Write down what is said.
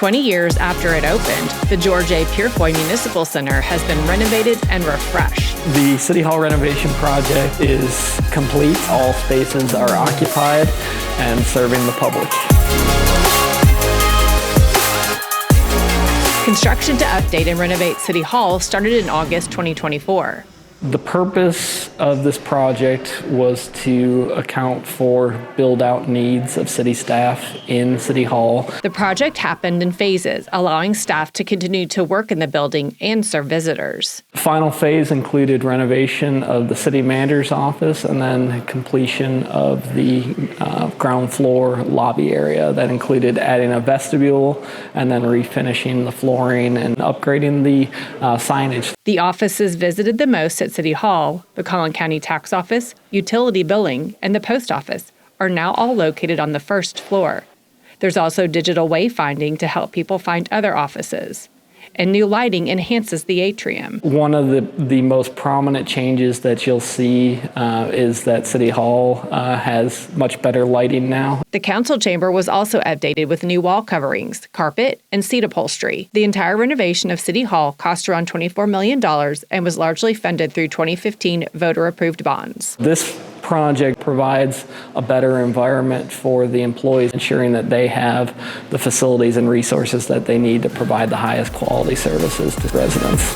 20 years after it opened, the George A. Purefoy Municipal Center has been renovated and refreshed. The City Hall renovation project is complete. All spaces are occupied and serving the public. Construction to update and renovate City Hall started in August 2024. The purpose of this project was to account for build-out needs of city staff in City Hall. The project happened in phases, allowing staff to continue to work in the building and serve visitors. The final phase included renovation of the city manager's office and then completion of the ground floor lobby area. That included adding a vestibule and then refinishing the flooring and upgrading the signage. The offices visited the most at City Hall, the Collin County Tax Office, Utility Billing, and the Post Office are now all located on the first floor. There's also digital wayfinding to help people find other offices. And new lighting enhances the atrium. One of the most prominent changes that you'll see is that City Hall has much better lighting now. The council chamber was also updated with new wall coverings, carpet, and seat upholstery. The entire renovation of City Hall cost around $24 million and was largely funded through 2015 voter-approved bonds. This project provides a better environment for the employees, ensuring that they have the facilities and resources that they need to provide the highest quality services to residents.